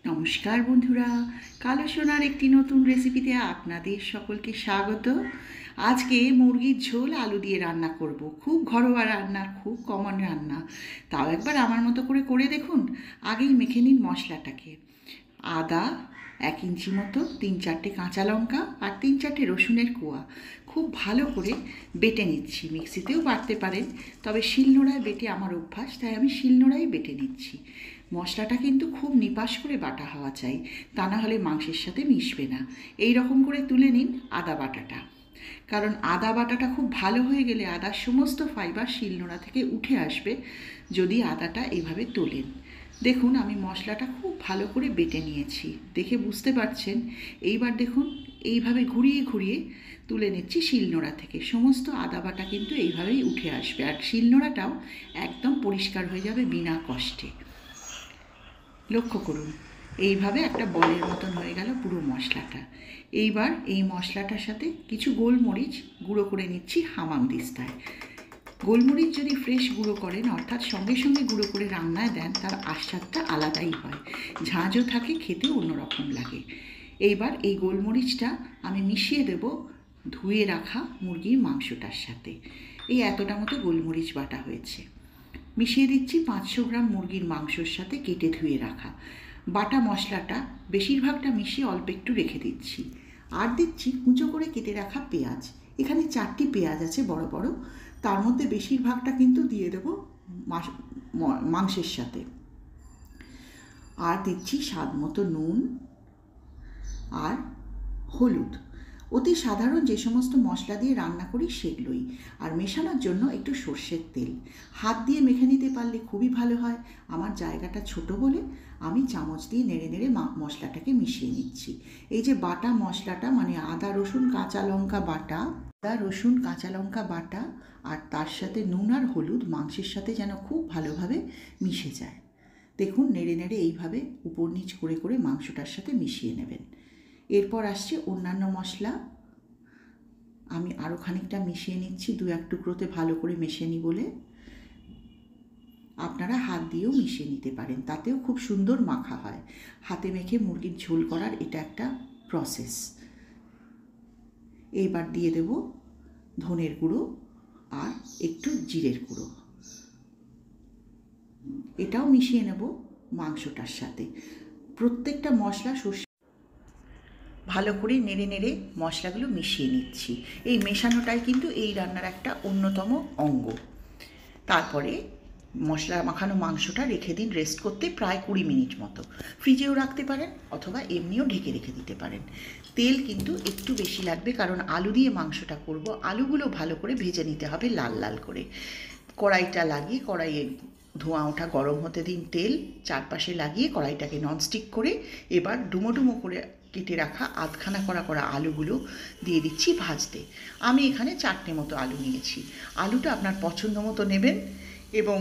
নমস্কার বন্ধুরা, কালো সোনার একটি নতুন রেসিপিতে আপনাদের সকলকে স্বাগত। আজকে মুরগির ঝোল আলু দিয়ে রান্না করব। খুব ঘরোয়া রান্না, খুব কমন রান্না। তাও একবার আমার মতো করে দেখুন। আগেই মেখে নিন মশলাটাকে। আদা 1 ইঞ্চি মতো, 3-4টে কাঁচা লঙ্কা আর 3-4টে রসুনের কোয়া খুব ভালো করে বেটে নিচ্ছি। মিক্সিতেও বাটতে পারেন, তবে শিলনোড়ায় বেটে আমার অভ্যাস, তাই আমি শিলনোড়ায় বেটে নিচ্ছি। মশলাটা কিন্তু খুব নিপাস করে বাটা হওয়া চাই, তা না হলে মাংসের সাথে মিশবে না। এই রকম করে তুলে নিন আদা বাটাটা, কারণ আদা বাটাটা খুব ভালো হয়ে গেলে আদার সমস্ত ফাইবার শিলনোড়া থেকে উঠে আসবে যদি আদাটা এইভাবে তোলেন। দেখুন আমি মশলাটা খুব ভালো করে বেটে নিয়েছি, দেখে বুঝতে পারছেন। এইবার দেখুন এইভাবে ঘুরিয়ে ঘুরিয়ে তুলে নিচ্ছি শিলনোড়া থেকে। সমস্ত আদা বাটা কিন্তু এইভাবেই উঠে আসবে, আর শিলনোড়াটাও একদম পরিষ্কার হয়ে যাবে বিনা কষ্টে। লক্ষ্য করুন, এইভাবে একটা বলের মতন হয়ে গেল পুরো মশলাটা। এইবার এই মশলাটার সাথে কিছু গোলমরিচ গুঁড়ো করে নিচ্ছি হামানদিস্তায়। গোলমরিচ যদি ফ্রেশ গুঁড়ো করেন, অর্থাৎ সঙ্গে সঙ্গে গুঁড়ো করে রান্নায় দেন, তার আস্বাদটা আলাদাই হয়। ঝাঁঝও থাকে, খেতেও অন্যরকম লাগে। এইবার এই গোলমরিচটা আমি মিশিয়ে দেব ধুয়ে রাখা মুরগির মাংসটার সাথে। এই এতটা মতো গোলমরিচ বাটা হয়েছে। মিশিয়ে দিচ্ছি 500 গ্রাম মুরগির মাংসর সাথে কেটে ধুয়ে রাখা বাটা মশলাটা। বেশিরভাগটা মিশিয়ে অল্প একটু রেখে দিচ্ছি। আর দিচ্ছি কুঁচো করে কেটে রাখা পেঁয়াজ। এখানে 4টি পেঁয়াজ আছে বড় বড়, তার মধ্যে বেশিরভাগটা কিন্তু দিয়ে দেবো মাংসের সাথে। আর দিচ্ছি স্বাদ মতো নুন আর হলুদ। অতি সাধারণ যে সমস্ত মশলা দিয়ে রান্না করি সেগুলোই। আর মেশানোর জন্য একটু সর্ষের তেল। হাত দিয়ে মেখে নিতে পারলে খুবই ভালো হয়। আমার জায়গাটা ছোট বলে আমি চামচ দিয়ে নেড়ে নেড়ে মশলাটাকে মিশিয়ে নিচ্ছি। এই যে বাটা মশলাটা, মানে আদা রসুন কাঁচা লঙ্কা বাটা, আর তার সাথে নুন আর হলুদ মাংসের সাথে যেন খুব ভালোভাবে মিশে যায়। দেখুন নেড়ে নেড়ে এইভাবে উপর নিচ করে করে মাংসটার সাথে মিশিয়ে নেবেন। এরপর আসছে অন্যান্য মশলা। আমি আরও খানিকটা মিশিয়ে নিচ্ছি, 2-1 টুকরোতে ভালো করে মেশানি বলে। আপনারা হাত দিয়েও মিশিয়ে নিতে পারেন, তাতেও খুব সুন্দর মাখা হয়। হাতে মেখে মুরগির ঝোল করার এটা একটা প্রসেস। এইবার দিয়ে দেব ধনের গুঁড়ো আর একটু জিরের গুঁড়ো। এটাও মিশিয়ে নেব মাংসটার সাথে। প্রত্যেকটা মশলা ভালো করে নেড়ে নেড়ে মশলাগুলো মিশিয়ে নিচ্ছি। এই মেশানোটাই কিন্তু এই রান্নার একটা অন্যতম অঙ্গ। তারপরে মশলা মাখানো মাংসটা রেখে দিন রেস্ট করতে প্রায় 20 মিনিট মতো। ফ্রিজেও রাখতে পারেন অথবা এমনিও ঢেকে রেখে দিতে পারেন। তেল কিন্তু একটু বেশি লাগবে, কারণ আলু দিয়ে মাংসটা করব। আলুগুলো ভালো করে ভেজে নিতে হবে লাল লাল করে। কড়াইটা লাগিয়ে কড়াইয়ে ধোঁয়া ওঠা গরম হতে দিন তেল। চারপাশে লাগিয়ে কড়াইটাকে ননস্টিক করে এবার ডুমো ডুমো করে কেটে রাখা আধখানা করা আলুগুলো দিয়ে দিচ্ছি ভাজতে। আমি এখানে 4টে মতো আলু নিয়েছি। আলুটা আপনার পছন্দ মতো নেবেন, এবং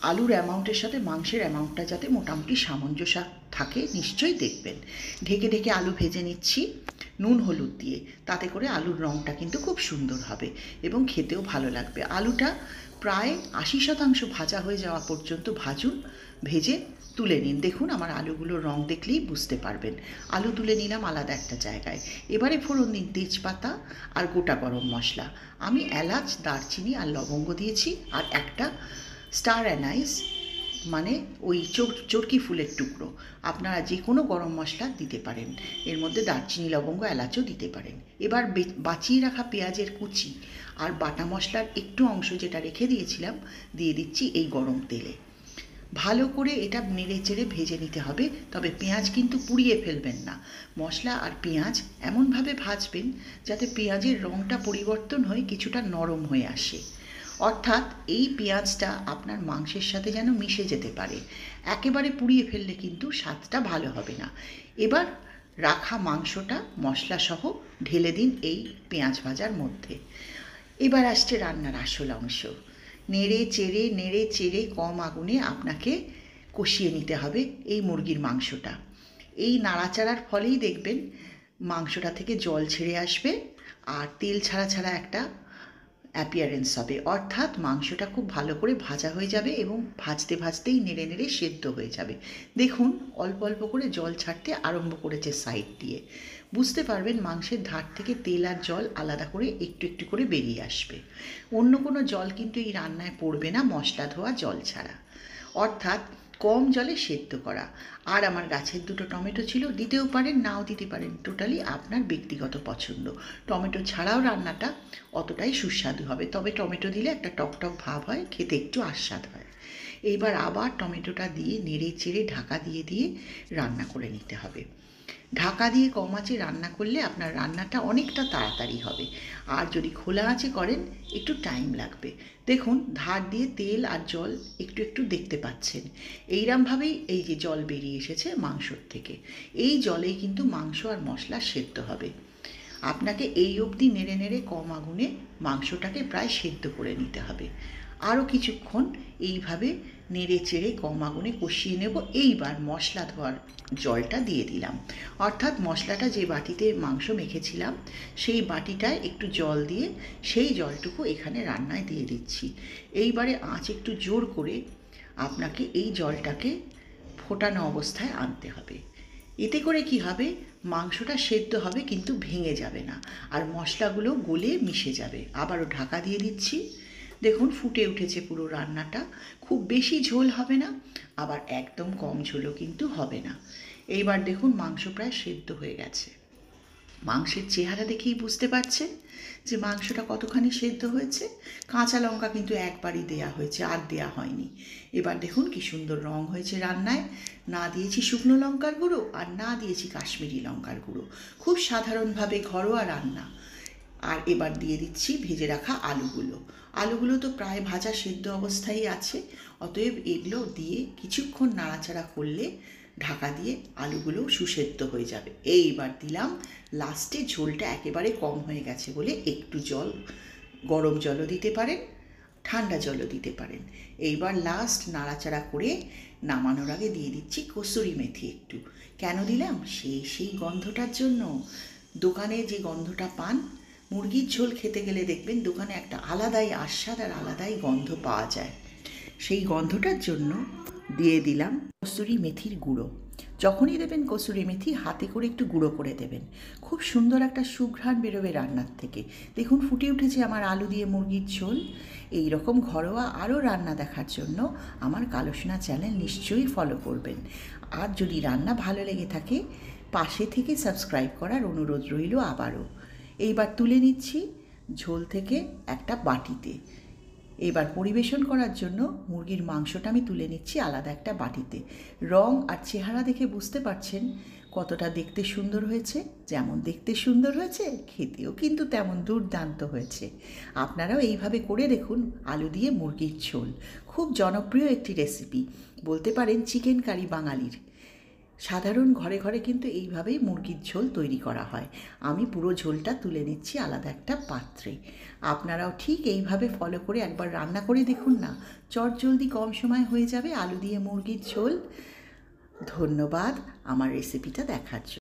আলুর অ্যামাউন্টের সাথে মাংসের অ্যামাউন্টটা যাতে মোটামুটি সামঞ্জস্য থাকে নিশ্চয়ই দেখবেন। ঢেকে ঢেকে আলু ভেজে নিচ্ছি নুন হলুদ দিয়ে। তাতে করে আলুর রঙটা কিন্তু খুব সুন্দর হবে এবং খেতেও ভালো লাগবে। আলুটা প্রায় 80% ভাজা হয়ে যাওয়া পর্যন্ত ভাজুন, ভেজে তুলে নিন। দেখুন আমার আলুগুলোর রং দেখলেই বুঝতে পারবেন। আলু তুলে নিলাম আলাদা একটা জায়গায়। এবারে ফোড়ন দিন তেজপাতা আর গোটা গরম মশলা। আমি এলাচ, দারচিনি আর লবঙ্গ দিয়েছি, আর একটা স্টার অ্যানাইস, মানে ওই চরকি ফুলের টুকরো। আপনারা যে কোনো গরম মশলা দিতে পারেন, এর মধ্যে দারচিনি লবঙ্গ এলাচও দিতে পারেন। এবার বাঁচিয়ে রাখা পেঁয়াজের কুচি আর বাটা মশলার একটু অংশ যেটা রেখে দিয়েছিলাম দিয়ে দিচ্ছি এই গরম তেলে। ভালো করে এটা নেড়ে চেড়ে ভেজে নিতে হবে, তবে পেঁয়াজ কিন্তু পুড়িয়ে ফেলবেন না। মশলা আর পেঁয়াজ এমনভাবে ভাজবেন যাতে পেঁয়াজের রঙটা পরিবর্তন হয়ে কিছুটা নরম হয়ে আসে, অর্থাৎ এই পেঁয়াজটা আপনার মাংসের সাথে যেন মিশে যেতে পারে। একেবারে পুড়িয়ে ফেললে কিন্তু স্বাদটা ভালো হবে না। এবার রাখা মাংসটা মশলাসহ ঢেলে দিন এই পেঁয়াজ ভাজার মধ্যে। এবার আসছে রান্নার আসল অংশ। নেড়ে চেড়ে কম আগুনে আপনাকে কষিয়ে নিতে হবে এই মুরগির মাংসটা। এই নাড়াচাড়ার ফলেই দেখবেন মাংসটা থেকে জল ছেড়ে আসবে আর তেল ছাড়া ছাড়া একটা অ্যাপিয়ারেন্স হবে, অর্থাৎ মাংসটা খুব ভালো করে ভাজা হয়ে যাবে এবং ভাজতে ভাজতেই নেড়ে নেড়ে সেদ্ধ হয়ে যাবে। দেখুন অল্প অল্প করে জল ছাড়তে আরম্ভ করেছে সাইড দিয়ে। বুঝতে পারবেন মাংসের ধার থেকে তেল আর জল আলাদা করে একটু একটু করে বেরিয়ে আসবে। অন্য কোনো জল কিন্তু এই রান্নায় পড়বে না মশলা ধোয়া জল ছাড়া, অর্থাৎ কম জলে সেদ্ধ করা। আর আমার গাছের দুটো টমেটো ছিল, দিতেও পারেন নাও দিতে পারেন, টোটালি আপনার ব্যক্তিগত পছন্দ। টমেটো ছাড়াও রান্নাটা অতটাই সুস্বাদু হবে, তবে টমেটো দিলে একটা টকটক ভাব হয়, খেতে একটু আস্বাদ হয়। এইবার আবার টমেটোটা দিয়ে নেড়ে চেড়ে ঢাকা দিয়ে দিয়ে রান্না করে নিতে হবে। ঢাকা দিয়ে কম আঁচে রান্না করলে আপনার রান্নাটা অনেকটা তাড়াতাড়ি হবে, আর যদি খোলা আঁচে করেন একটু টাইম লাগবে। দেখুন ধার দিয়ে তেল আর জল একটু একটু দেখতে পাচ্ছেন, এইরমভাবেই এই যে জল বেরিয়ে এসেছে মাংসর থেকে, এই জলেই কিন্তু মাংস আর মশলা সেদ্ধ হবে। আপনাকে এই অবধি নেড়ে নেড়ে কম আগুনে মাংসটাকে প্রায় সেদ্ধ করে নিতে হবে। আরও কিছুক্ষণ এইভাবে নেড়ে চেড়ে কম আগুনে কষিয়ে নেব। এইবার মশলা ধোয়ার জলটা দিয়ে দিলাম, অর্থাৎ মশলাটা যে বাটিতে মাংস মেখেছিলাম সেই বাটিটায় একটু জল দিয়ে সেই জলটুকু এখানে রান্নায় দিয়ে দিচ্ছি। এইবারে আঁচ একটু জোর করে আপনাকে এই জলটাকে ফোটানো অবস্থায় আনতে হবে। এতে করে কি হবে, মাংসটা সেদ্ধ হবে কিন্তু ভেঙে যাবে না, আর মশলাগুলো গলে মিশে যাবে। আবারও ঢাকা দিয়ে দিচ্ছি। দেখুন ফুটে উঠেছে পুরো রান্নাটা, খুব বেশি ঝোল হবে না, আবার একদম কম ঝোলও কিন্তু হবে না। এইবার দেখুন মাংস প্রায় সেদ্ধ হয়ে গেছে। মাংসের চেহারা দেখেই বুঝতে পারছেন যে মাংসটা কতখানি সেদ্ধ হয়েছে। কাঁচা লঙ্কা কিন্তু একবারই দেয়া হয়েছে, আর দেয়া হয়নি। এবার দেখুন কি সুন্দর রং হয়েছে রান্নায়। না দিয়েছি শুকনো লঙ্কার গুঁড়ো আর না দিয়েছি কাশ্মীরি লঙ্কার গুঁড়ো, খুব সাধারণভাবে ঘরোয়া রান্না। আর এবার দিয়ে দিচ্ছি ভেজে রাখা আলুগুলো। আলুগুলো তো প্রায় ভাজা সেদ্ধ অবস্থায় আছে, অতএব এগুলো দিয়ে কিছুক্ষণ নাড়াচাড়া করলে ঢাকা দিয়ে আলুগুলো সুসেদ্ধ হয়ে যাবে। এইবার দিলাম লাস্টে, ঝোলটা একেবারে কম হয়ে গেছে বলে একটু জল, গরম জলও দিতে পারেন, ঠান্ডা জলও দিতে পারেন। এইবার লাস্ট নাড়াচাড়া করে নামানোর আগে দিয়ে দিচ্ছি কসুরি মেথি একটু। কেন দিলাম, সেই গন্ধটার জন্য। দোকানে যে গন্ধটা পান, মুরগির ঝোল খেতে গেলে দেখবেন দোকানে একটা আলাদাই আস্বাদ আর আলাদাই গন্ধ পাওয়া যায়, সেই গন্ধটার জন্য দিয়ে দিলাম কসুরি মেথির গুঁড়ো। যখনই দেবেন কসুরি মেথি হাতে করে একটু গুঁড়ো করে দেবেন, খুব সুন্দর একটা সুঘ্রাণ বেরোবে রান্নার থেকে। দেখুন ফুটে উঠেছে আমার আলু দিয়ে মুরগির ঝোল। এই রকম ঘরোয়া আরও রান্না দেখার জন্য আমার কালোসোনা চ্যানেল নিশ্চয়ই ফলো করবেন। আর যদি রান্না ভালো লেগে থাকে পাশে থেকে সাবস্ক্রাইব করার অনুরোধ রইল আবারও। এইবার তুলে নিচ্ছি ঝোল থেকে একটা বাটিতে। এবার পরিবেশন করার জন্য মুরগির মাংসটা আমি তুলে নিচ্ছি আলাদা একটা বাটিতে। রং আর চেহারা দেখে বুঝতে পারছেন কতটা দেখতে সুন্দর হয়েছে। যেমন দেখতে সুন্দর হয়েছে, খেতেও কিন্তু তেমন দুর্দান্ত হয়েছে। আপনারাও এইভাবে করে দেখুন আলু দিয়ে মুরগির ঝোল, খুব জনপ্রিয় একটি রেসিপি, বলতে পারেন চিকেন কারি বাঙালির। সাধারণ ঘরে ঘরে কিন্তু এইভাবেই মুরগির ঝোল তৈরি করা হয়। আমি পুরো ঝোলটা তুলে নিচ্ছি আলাদা একটা পাত্রে। আপনারাও ঠিক এইভাবে ফলো করে একবার রান্না করে দেখুন না, চটজলদি কম সময় হয়ে যাবে আলু দিয়ে মুরগির ঝোল। ধন্যবাদ আমার রেসিপিটা দেখার জন্য।